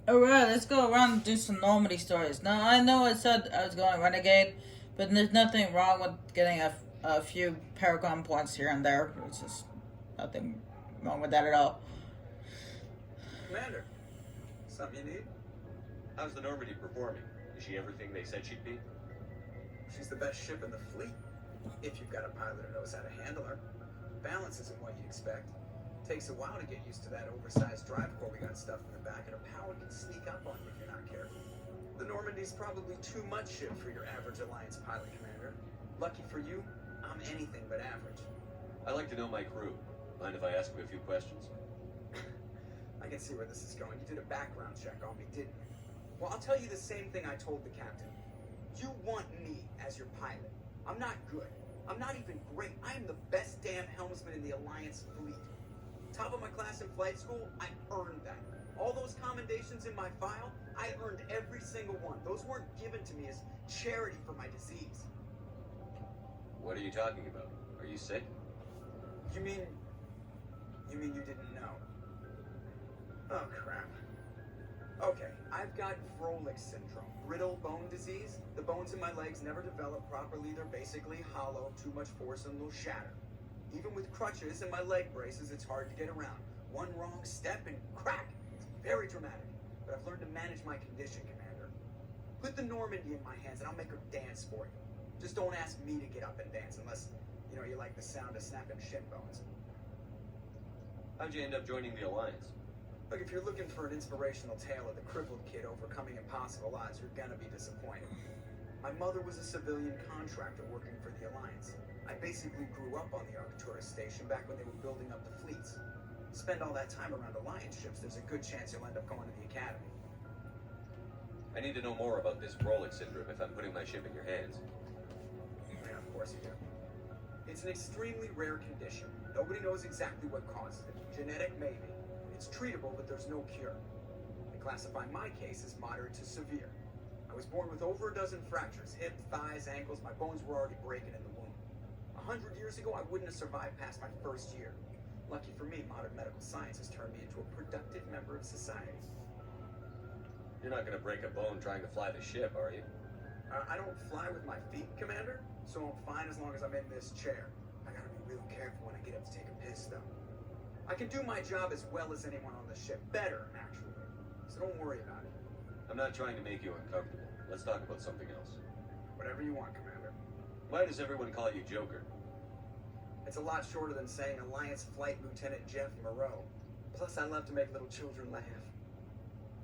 Alright, let's go around and do some Normandy stories. Now, I know I said I was going Renegade, but there's nothing wrong with getting a few Paragon points here and there. It's just nothing wrong with that at all. Commander, something you need? How's the Normandy performing? Is she everything they said she'd be? She's the best ship in the fleet, if you've got a pilot who knows how to handle her. Balance isn't what you'd expect. Takes a while to get used to that oversized drive core we got stuffed in the back, and her power can sneak up on you if you're not careful. The Normandy's probably too much ship for your average Alliance pilot, Commander. Lucky for you, I'm anything but average. I like to know my crew. Mind if I ask you a few questions? I can see where this is going. You did a background check on me, didn't you? Well, I'll tell you the same thing I told the captain. You want me as your pilot. I'm not good. I'm not even great. I am the best damn helmsman in the Alliance fleet. Top of my class in flight school, I earned that. All those commendations in my file, I earned every single one. Those weren't given to me as charity for my disease. What are you talking about? Are you sick? You mean you didn't know? Oh, crap. Okay, I've got Froelich syndrome, brittle bone disease. The bones in my legs never develop properly. They're basically hollow. Too much force and they'll shatter. Even with crutches and my leg braces, it's hard to get around. One wrong step and crack. It's very dramatic. But I've learned to manage my condition, Commander. Put the Normandy in my hands and I'll make her dance for you. Just don't ask me to get up and dance unless, you like the sound of snapping shin bones. How'd you end up joining the Alliance? Look, if you're looking for an inspirational tale of the crippled kid overcoming impossible odds, you're gonna be disappointed. My mother was a civilian contractor working for the Alliance. I basically grew up on the Arcturus station back when they were building up the fleets. Spend all that time around Alliance ships, there's a good chance you'll end up going to the Academy. I need to know more about this Froelich syndrome if I'm putting my ship in your hands. Yeah, of course you do. It's an extremely rare condition. Nobody knows exactly what causes it. Genetic, maybe. It's treatable, but there's no cure. They classify my case as moderate to severe. I was born with over a dozen fractures, hip, thighs, ankles. My bones were already breaking in the womb. 100 years ago, I wouldn't have survived past my first year. Lucky for me, modern medical science has turned me into a productive member of society. You're not gonna break a bone trying to fly the ship, are you? I don't fly with my feet, Commander, so I'm fine as long as I'm in this chair. I gotta be real careful when I get up to take a piss, though. I can do my job as well as anyone on the ship. Better, actually. So don't worry about it. I'm not trying to make you uncomfortable. Let's talk about something else. Whatever you want, Commander. Why does everyone call you Joker? It's a lot shorter than saying Alliance Flight Lieutenant Jeff Moreau. Plus, I love to make little children laugh.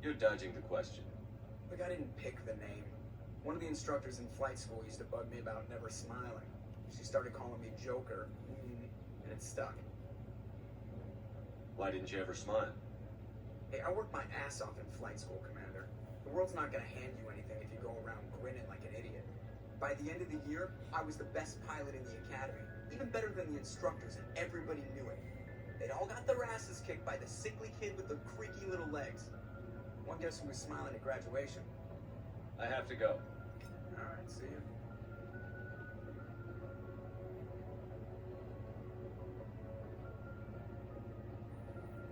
You're dodging the question. Look, I didn't pick the name. One of the instructors in flight school used to bug me about never smiling. She started calling me Joker, and it stuck. Why didn't you ever smile? Hey, I worked my ass off in flight school, Commander. The world's not gonna hand you anything if you go around grinning like an idiot. By the end of the year, I was the best pilot in the Academy. Even better than the instructors, and everybody knew it. They'd all got their asses kicked by the sickly kid with the creaky little legs. One guess who was smiling at graduation? I have to go. Alright, see you.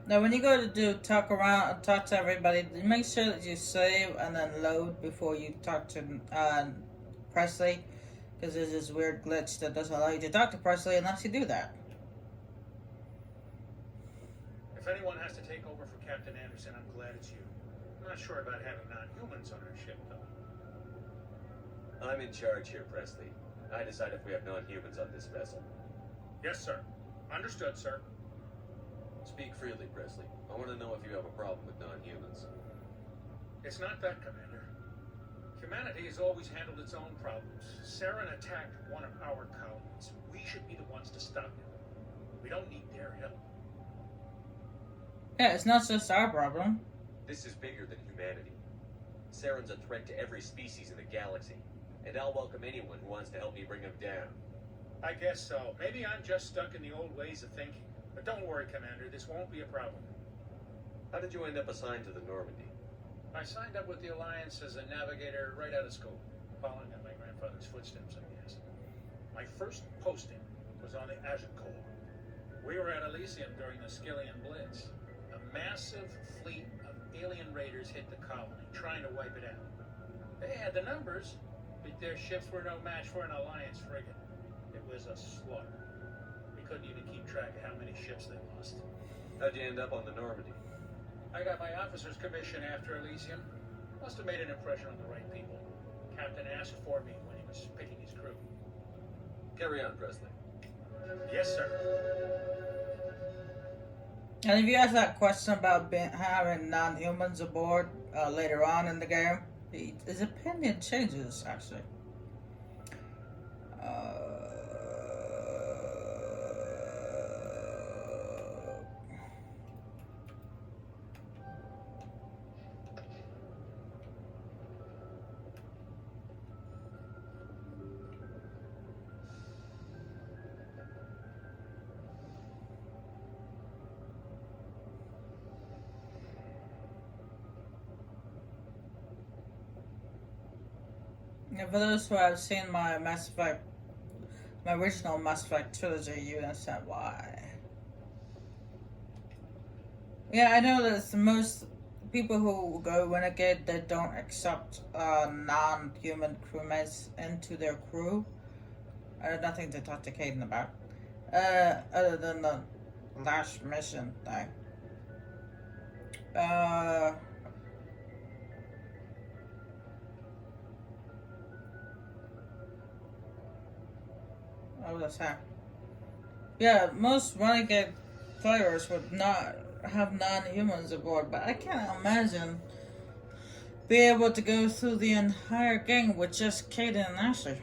Now, when you go to talk around and talk to everybody, make sure that you save and then load before you talk to Presley, because there's this weird glitch that doesn't allow you to talk to Presley unless you do that. If anyone has to take over for Captain Anderson, I'm glad it's you. I'm not sure about having non-humans on our ship, though. I'm in charge here, Presley. I decide if we have non-humans on this vessel. Yes, sir. Understood, sir. Speak freely, Presley. I want to know if you have a problem with non-humans. It's not that, Commander. Humanity has always handled its own problems. Saren attacked one of our colonies. We should be the ones to stop him. We don't need their help. Yeah, it's not just our problem. This is bigger than humanity. Saren's a threat to every species in the galaxy, and I'll welcome anyone who wants to help me bring him down. I guess so. Maybe I'm just stuck in the old ways of thinking. But don't worry, Commander. This won't be a problem. How did you end up assigned to the Normandy? I signed up with the Alliance as a navigator right out of school, following in my grandfather's footsteps, I guess. My first posting was on the Agincourt. We were at Elysium during the Skillian Blitz. A massive fleet of alien raiders hit the colony, trying to wipe it out. They had the numbers, but their ships were no match for an Alliance frigate. It was a slaughter. We couldn't even keep track of how many ships they lost. How'd you end up on the Normandy? I got my officer's commission after Elysium. Must have made an impression on the right people. Captain asked for me when he was picking his crew. Carry on, Presley. Yes, sir. And if you ask that question about having non-humans aboard later on in the game, his opinion changes, actually. And for those who have seen my Mass Effect, my original Mass Effect trilogy, you understand why. Yeah, I know that most people who go Renegade, they don't accept non-human crewmates into their crew. I have nothing to talk to Caden about. Other than the last mission thing. What was that? Yeah, most Renegade players would not have non-humans aboard, but I can't imagine being able to go through the entire game with just Caden and Ashley.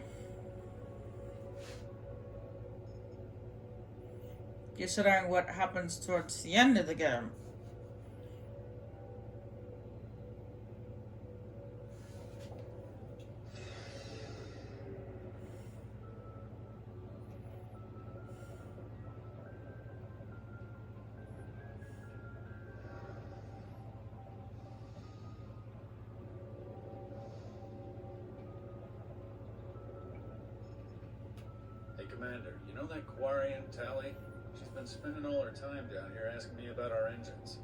Considering what happens towards the end of the game. Hey, Commander, you know that Quarian, Tally? She's been spending all her time down here asking me about our engines.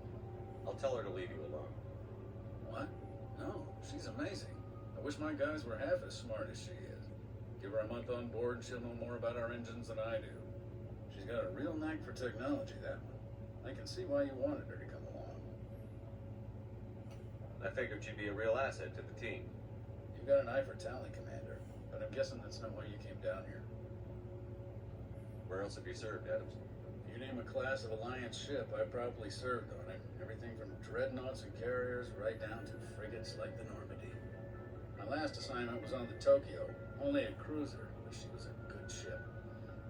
I'll tell her to leave you alone. What? No, she's amazing. I wish my guys were half as smart as she is. Give her a month on board and she'll know more about our engines than I do. She's got a real knack for technology, that one. I can see why you wanted her to come along. I figured she'd be a real asset to the team. You've got an eye for Tally, Commander, but I'm guessing that's not why you came down here. Where else have you served, Adams? If you name a class of Alliance ship, I probably served on it. Everything from dreadnoughts and carriers right down to frigates like the Normandy. My last assignment was on the Tokyo, only a cruiser, but she was a good ship.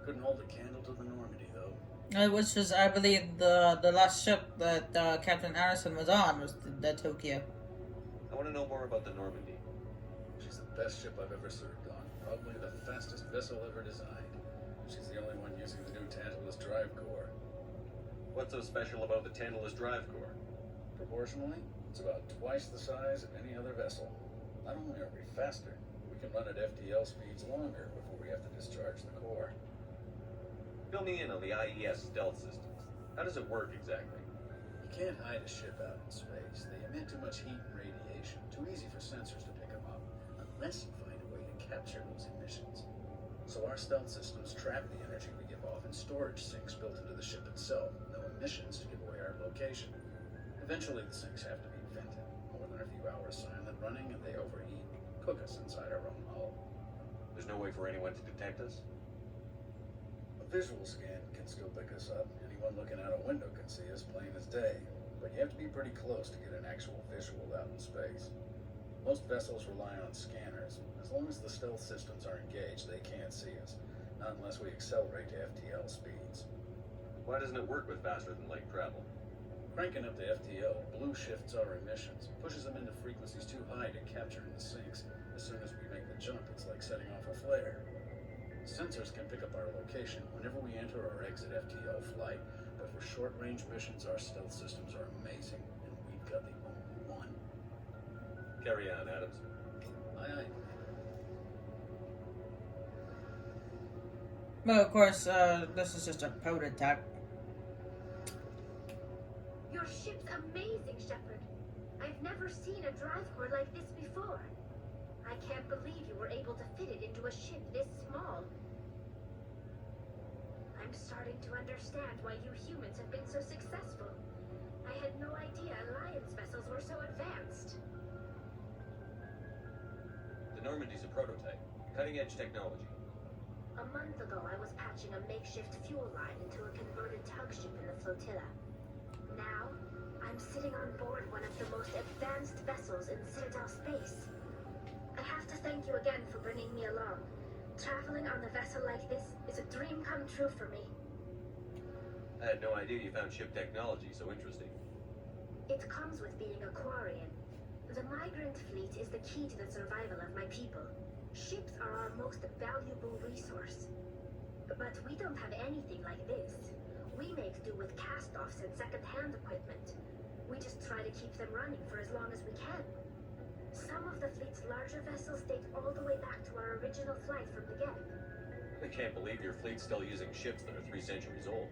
Couldn't hold a candle to the Normandy, though. Which was, I believe, the last ship that Captain Anderson was on was the Tokyo. I want to know more about the Normandy. She's the best ship I've ever served on. Probably the fastest vessel ever designed. She's the only one using the new Tantalus drive core. What's so special about the Tantalus drive core? Proportionally, it's about twice the size of any other vessel. Not only are we faster, we can run at FTL speeds longer before we have to discharge the core. Fill me in on the IES stealth systems. How does it work exactly? You can't hide a ship out in space. They emit too much heat and radiation. Too easy for sensors to pick them up, unless you find a way to capture those emissions. So our stealth systems trap the energy we give off in storage sinks built into the ship itself. No emissions to give away our location. Eventually the sinks have to be vented. More than a few hours silent running and they overheat. Cook us inside our own hull. There's no way for anyone to detect us? A visual scan can still pick us up. Anyone looking out a window can see us plain as day. But you have to be pretty close to get an actual visual out in space. Most vessels rely on scanners. As long as the stealth systems are engaged, they can't see us. Not unless we accelerate to FTL speeds. Why doesn't it work with faster than light travel? Cranking up the FTL blue shifts our emissions, pushes them into frequencies too high to capture in the sinks. As soon as we make the jump, it's like setting off a flare. Sensors can pick up our location whenever we enter or exit FTL flight, but for short-range missions, our stealth systems are amazing, and we've got the only one. Carry on, Adams. Aye, aye. Well, of course, this is just a prototype. Your ship's amazing, Shepard. I've never seen a drive core like this before. I can't believe you were able to fit it into a ship this small. I'm starting to understand why you humans have been so successful. I had no idea Alliance vessels were so advanced. The Normandy's a prototype. Cutting-edge technology. A month ago, I was patching a makeshift fuel line into a converted tug ship in the flotilla. Now, I'm sitting on board one of the most advanced vessels in Citadel space. I have to thank you again for bringing me along. Traveling on a vessel like this is a dream come true for me. I had no idea you found ship technology so interesting. It comes with being a Quarian. The migrant fleet is the key to the survival of my people. Ships are our most valuable resource. But we don't have anything like this. We make do with cast-offs and second-hand equipment. We just try to keep them running for as long as we can. Some of the fleet's larger vessels date all the way back to our original flight from the get. I can't believe your fleet's still using ships that are 3 centuries old.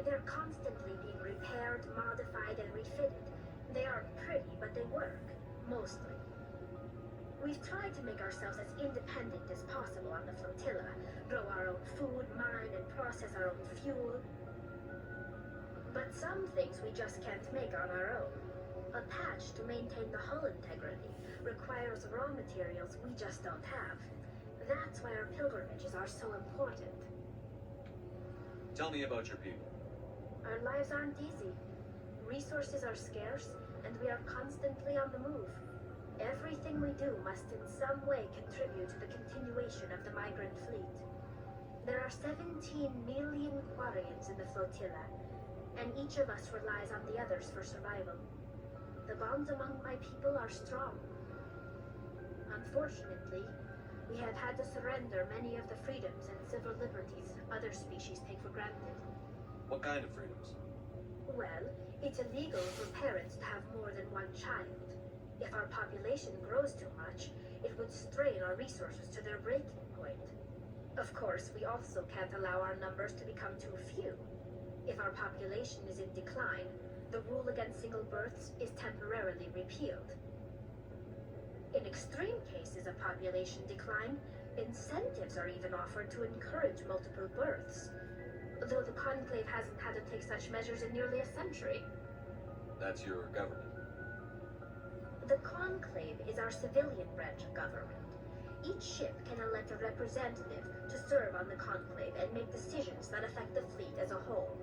They're constantly being repaired, modified, and refitted. They aren't pretty, but they work. Mostly. We've tried to make ourselves as independent as possible on the flotilla. Grow our own food, mine, and process our own fuel. But some things we just can't make on our own. A patch to maintain the hull integrity requires raw materials we just don't have. That's why our pilgrimages are so important. Tell me about your people. Our lives aren't easy. Resources are scarce, and we are constantly on the move. Everything we do must in some way contribute to the continuation of the migrant fleet. There are 17 million Quarians in the flotilla, and each of us relies on the others for survival. The bonds among my people are strong. Unfortunately, we have had to surrender many of the freedoms and civil liberties other species take for granted. What kind of freedoms? Well, it's illegal for parents to have more than one child. If our population grows too much, it would strain our resources to their breaking point. Of course, we also can't allow our numbers to become too few. If our population is in decline, the rule against single births is temporarily repealed. In extreme cases of population decline, incentives are even offered to encourage multiple births, though the Conclave hasn't had to take such measures in nearly a century. That's your government. The Conclave is our civilian branch of government. Each ship can elect a representative to serve on the Conclave and make decisions that affect the fleet as a whole.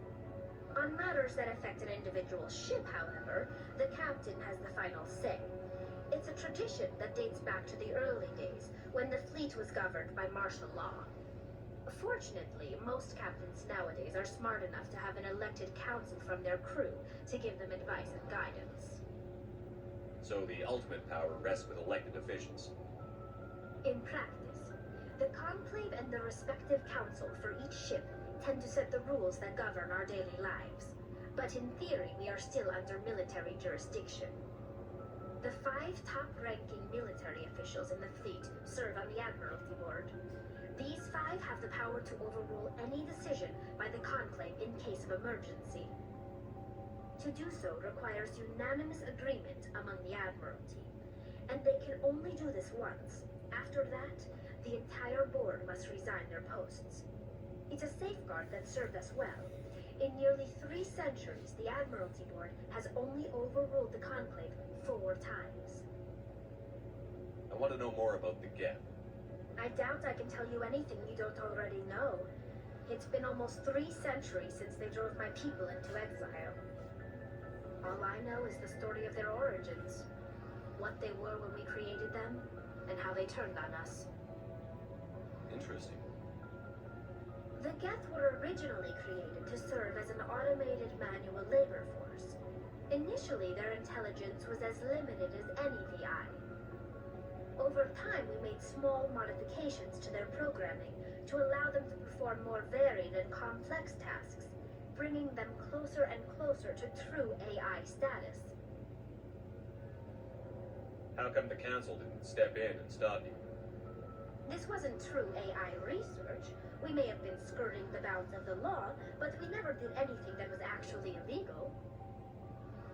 On matters that affect an individual ship, however, the captain has the final say. It's a tradition that dates back to the early days, when the fleet was governed by martial law. Fortunately, most captains nowadays are smart enough to have an elected council from their crew to give them advice and guidance. So the ultimate power rests with elected officials. In practice, the Conclave and the respective council for each ship tend to set the rules that govern our daily lives. But in theory, we are still under military jurisdiction. The 5 top-ranking military officials in the fleet serve on the Admiralty Board. These 5 have the power to overrule any decision by the Conclave in case of emergency. To do so requires unanimous agreement among the Admiralty, and they can only do this once. After that, the entire board must resign their posts. It's a safeguard that served us well. In nearly 3 centuries, the Admiralty Board has only overruled the Conclave 4 times. I want to know more about the Gap. I doubt I can tell you anything you don't already know. It's been almost 3 centuries since they drove my people into exile. All I know is the story of their origins, what they were when we created them, and how they turned on us. Interesting. The Geth were originally created to serve as an automated manual labor force. Initially, their intelligence was as limited as any VI. Over time, we made small modifications to their programming to allow them to perform more varied and complex tasks, bringing them closer and closer to true AI status. How come the council didn't step in and stop you? This wasn't true AI research. We may have been skirting the bounds of the law, but we never did anything that was actually illegal.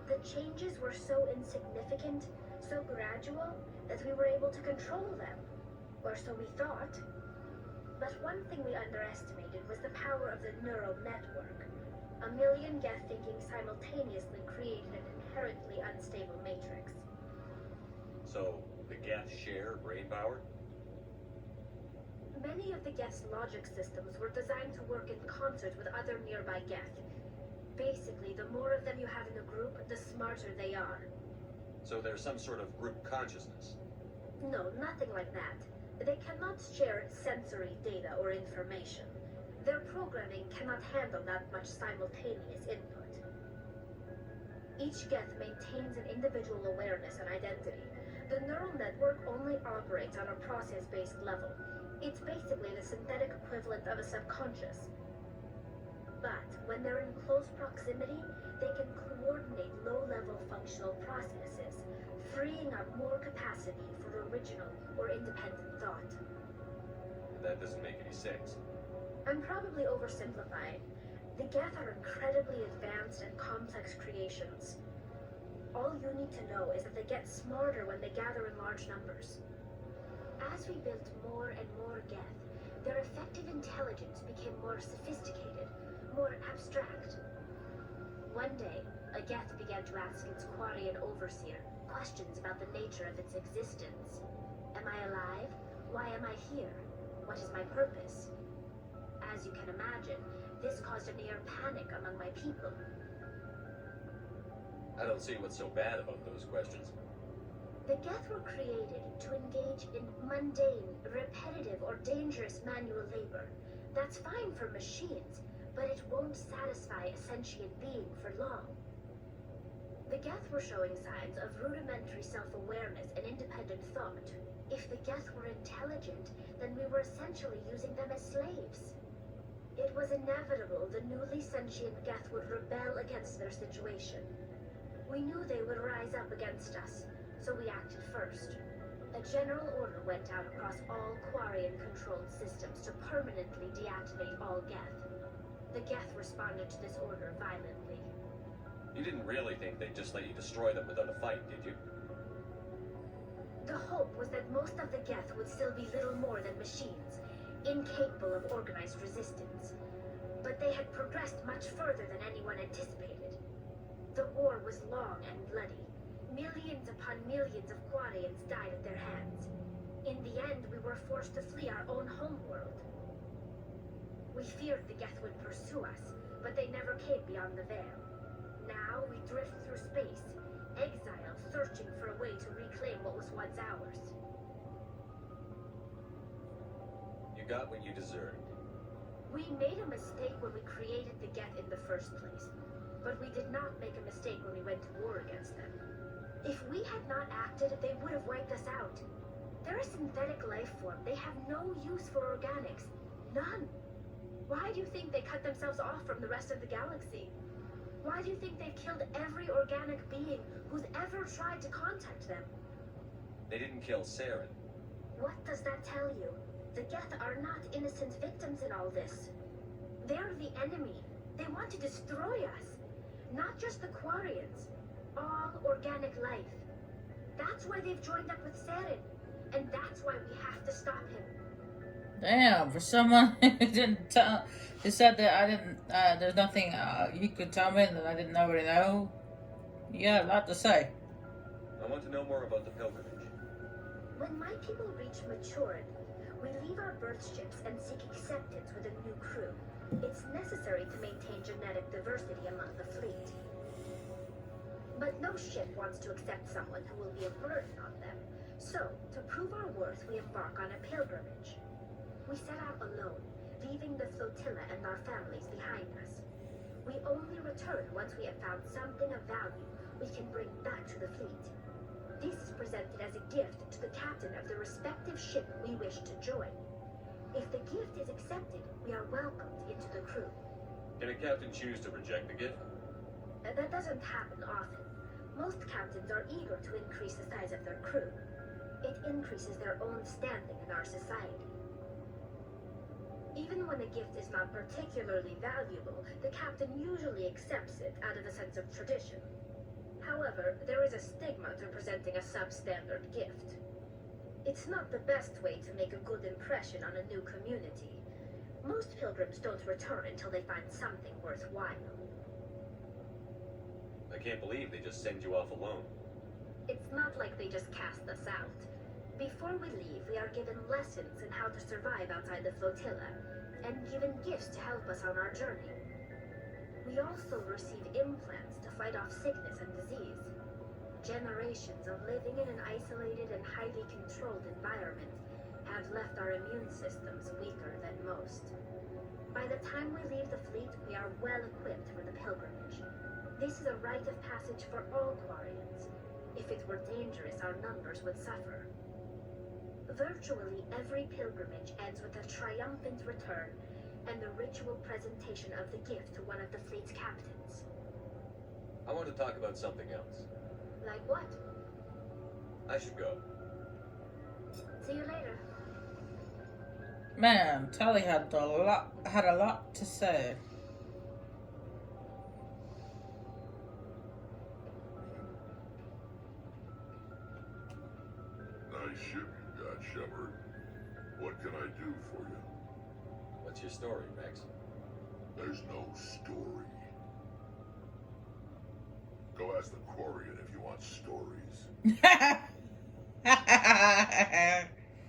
The changes were so insignificant, so gradual, that we were able to control them. Or so we thought. But one thing we underestimated was the power of the neural network. A million Geth thinking simultaneously created an inherently unstable matrix. So, the Geth share brain power? Many of the Geth's logic systems were designed to work in concert with other nearby Geth. Basically, the more of them you have in a group, the smarter they are. So there's some sort of group consciousness. No, nothing like that. They cannot share sensory data or information. Their programming cannot handle that much simultaneous input. Each Geth maintains an individual awareness and identity. The neural network only operates on a process-based level. It's basically the synthetic equivalent of a subconscious. But when they're in close proximity, they can coordinate low-level functional processes, freeing up more capacity for original or independent thought. That doesn't make any sense. I'm probably oversimplifying. The Geth are incredibly advanced and complex creations. All you need to know is that they get smarter when they gather in large numbers. As we built more and more Geth, their effective intelligence became more sophisticated, more abstract. One day, a Geth began to ask its Quarian overseer questions about the nature of its existence. Am I alive? Why am I here? What is my purpose? As you can imagine, this caused a near panic among my people. I don't see what's so bad about those questions. The Geth were created to engage in mundane, repetitive, or dangerous manual labor. That's fine for machines, but it won't satisfy a sentient being for long. The Geth were showing signs of rudimentary self-awareness and independent thought. If the Geth were intelligent, then we were essentially using them as slaves. It was inevitable the newly sentient Geth would rebel against their situation. We knew they would rise up against us, so we acted first. A general order went out across all Quarian-controlled systems to permanently deactivate all Geth. The Geth responded to this order violently. You didn't really think they'd just let you destroy them without a fight, did you? The hope was that most of the Geth would still be little more than machines, incapable of organized resistance. But they had progressed much further than anyone anticipated. The war was long and bloody. Millions upon millions of Quarians died at their hands. In the end, we were forced to flee our own homeworld. We feared the Geth would pursue us, but they never came beyond the veil. Now we drift through space, exile, searching for a way to reclaim what was once ours. You got what you deserved. We made a mistake when we created the Geth in the first place, but we did not make a mistake when we went to war against them. If we had not acted, they would have wiped us out. They're a synthetic life form. They have no use for organics. None. Why do you think they cut themselves off from the rest of the galaxy? Why do you think they've killed every organic being who's ever tried to contact them? They didn't kill Saren. What does that tell you? The Geth are not innocent victims in all this. They're the enemy. They want to destroy us. Not just the Quarians. All organic life. That's why they've joined up with Saren. And that's why we have to stop him. Damn, for someone who didn't tell, who said that I didn't, there's nothing you could tell me that I didn't already know. You got a lot to say. I want to know more about the pilgrimage. When my people reach maturity, we leave our birth ships and seek acceptance with a new crew. It's necessary to maintain genetic diversity among the fleet. But no ship wants to accept someone who will be a burden on them. So, to prove our worth, we embark on a pilgrimage. We set out alone, leaving the flotilla and our families behind us. We only return once we have found something of value we can bring back to the fleet. This is presented as a gift to the captain of the respective ship we wish to join. If the gift is accepted, we are welcomed into the crew. Can a captain choose to reject the gift? That doesn't happen often. Most captains are eager to increase the size of their crew. It increases their own standing in our society. Even when a gift is not particularly valuable, the captain usually accepts it out of a sense of tradition. However, there is a stigma to presenting a substandard gift. It's not the best way to make a good impression on a new community. Most pilgrims don't return until they find something worthwhile. I can't believe they just send you off alone. It's not like they just cast us out. Before we leave, we are given lessons in how to survive outside the flotilla, and given gifts to help us on our journey. We also receive implants to fight off sickness and disease. Generations of living in an isolated and highly controlled environment have left our immune systems weaker than most. By the time we leave the fleet, we are well equipped for the pilgrimage. This is a rite of passage for all Quarians. If it were dangerous, our numbers would suffer. Virtually every pilgrimage ends with a triumphant return and the ritual presentation of the gift to one of the fleet's captains. I want to talk about something else. Like what? I should go. See you later. Man, Tully had a lot to say. Nice ship you got, Shepard. What can I do for you? What's your story, Rex? There's no story. Go ask the Quarian if you want stories.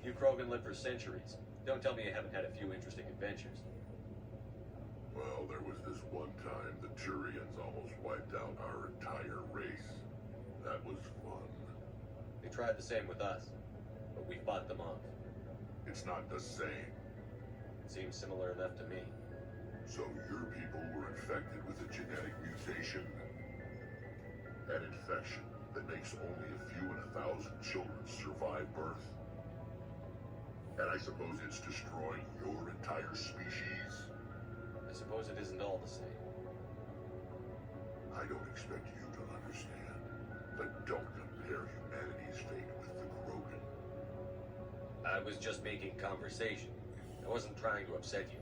You Krogan lived for centuries. Don't tell me you haven't had a few interesting adventures. Well, there was this one time the Turians almost wiped out our entire race. That was fun. They tried the same with us, but we fought them off. It's not the same. Seems similar enough to me. So your people were infected with a genetic mutation? An infection that makes only a few in 1,000 children survive birth? And I suppose it's destroying your entire species? I suppose it isn't all the same. I don't expect you to understand, but don't compare humanity's fate with the Krogan. I was just making conversation. I wasn't trying to upset you.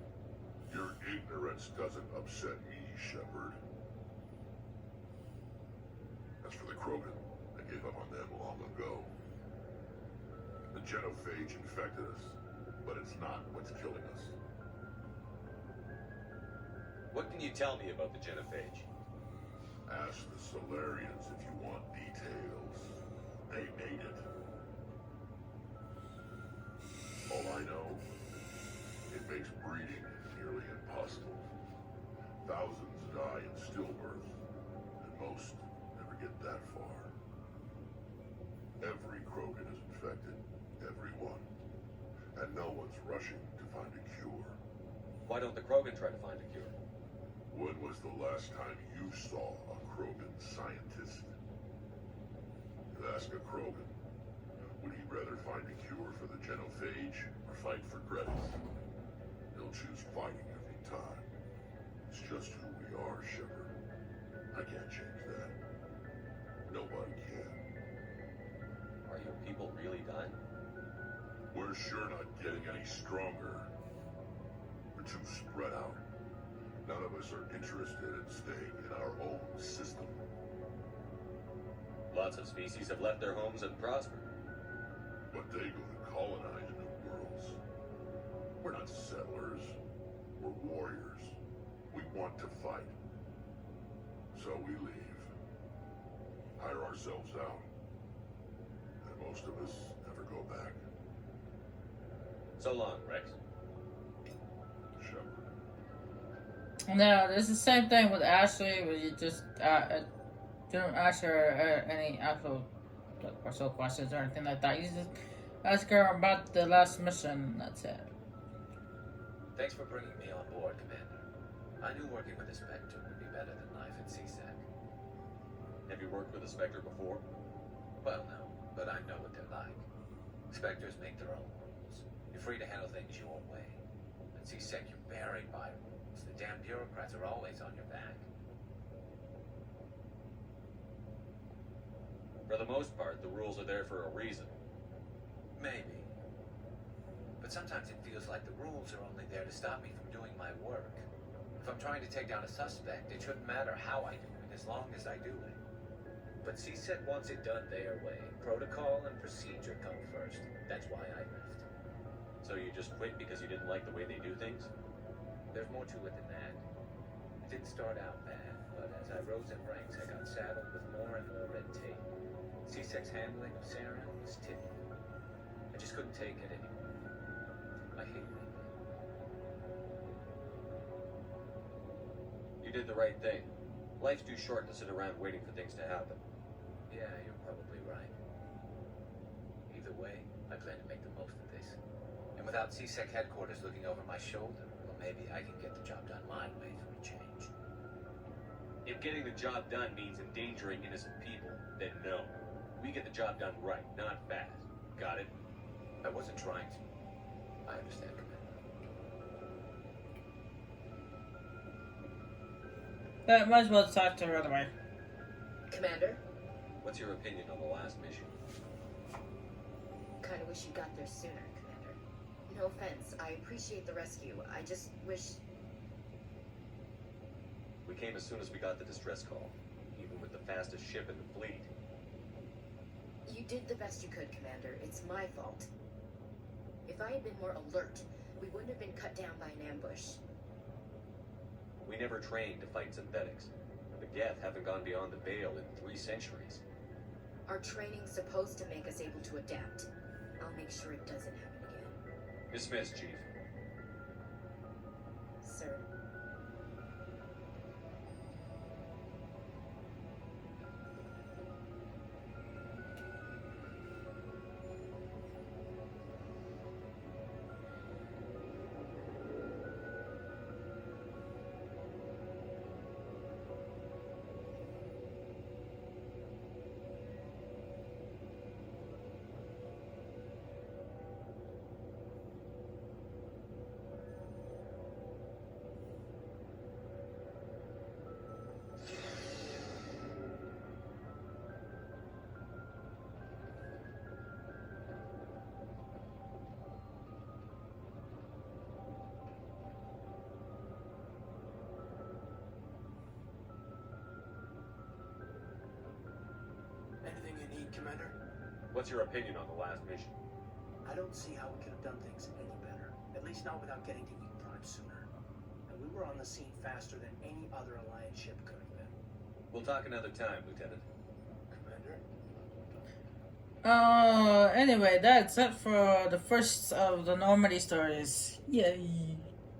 Your ignorance doesn't upset me, Shepard. As for the Krogan, I gave up on them long ago. The genophage infected us, but it's not what's killing us. What can you tell me about the genophage? Ask the Solarians if you want details. They made it. All I know, it makes breeding nearly impossible. Thousands die in stillbirth, and most never get that far. Every Krogan is infected, every one. And no one's rushing to find a cure. Why don't the Krogan try to find a cure? When was the last time you saw a Krogan scientist? Ask a Krogan. Would he rather find a cure for the genophage or fight for credits? He'll choose fighting every time. It's just who we are, Shepard. I can't change that. Nobody can. Are your people really done? We're sure not getting any stronger. We're too spread out. None of us are interested in staying in our own system. Lots of species have left their homes and prospered. But they go to colonize new worlds. We're not settlers. We're warriors. We want to fight. So we leave. Hire ourselves out. And most of us never go back. So long, Rex. Shepard. No, it's the same thing with Ashley, where you just don't ask her any actual personal questions or anything like that. You just ask her about the last mission, and that's it. Thanks for bringing me on board, Commander. I knew working with a Spectre would be better than life at CSAC. Have you worked with a Spectre before? Well, no, but I know what they're like. Spectres make their own rules. You're free to handle things your way. At CSAC, you're buried by rules. The damn bureaucrats are always on your back. For the most part, the rules are there for a reason. Maybe. But sometimes it feels like the rules are only there to stop me from doing my work. If I'm trying to take down a suspect, it shouldn't matter how I do it, as long as I do it. But CSEC wants it done their way. Protocol and procedure come first. That's why I left. So you just quit because you didn't like the way they do things? There's more to it than that. It didn't start out bad, but as I rose in ranks, I got saddled with more and more red tape. CSEC's handling of Saren was tipping. I just couldn't take it anymore. I hate Renegade. You did the right thing. Life's too short to sit around waiting for things to happen. Yeah, you're probably right. Either way, I plan to make the most of this. And without CSEC headquarters looking over my shoulder, well, maybe I can get the job done my way for a change. If getting the job done means endangering innocent people, then no. We get the job done right, not fast. Got it? I wasn't trying to. I understand, Commander. Might as well talk to her right away. Commander, What's your opinion on the last mission? kinda wish you got there sooner, Commander. No offense, I appreciate the rescue. I just wish... We came as soon as we got the distress call, even with the fastest ship in the fleet. You did the best you could, Commander. It's my fault. If I had been more alert, we wouldn't have been cut down by an ambush. We never trained to fight synthetics. The Geth haven't gone beyond the Veil in 3 centuries. Our training's supposed to make us able to adapt. I'll make sure it doesn't happen again. Dismissed, Chief. Sir. Anything you need, Commander? What's your opinion on the last mission? I don't see how we could have done things any better. At least not without getting to Eden Prime sooner. And we were on the scene faster than any other Alliance ship could have been. We'll talk another time, Lieutenant. Commander? Anyway, that's it for the first of the Normandy stories. Yay.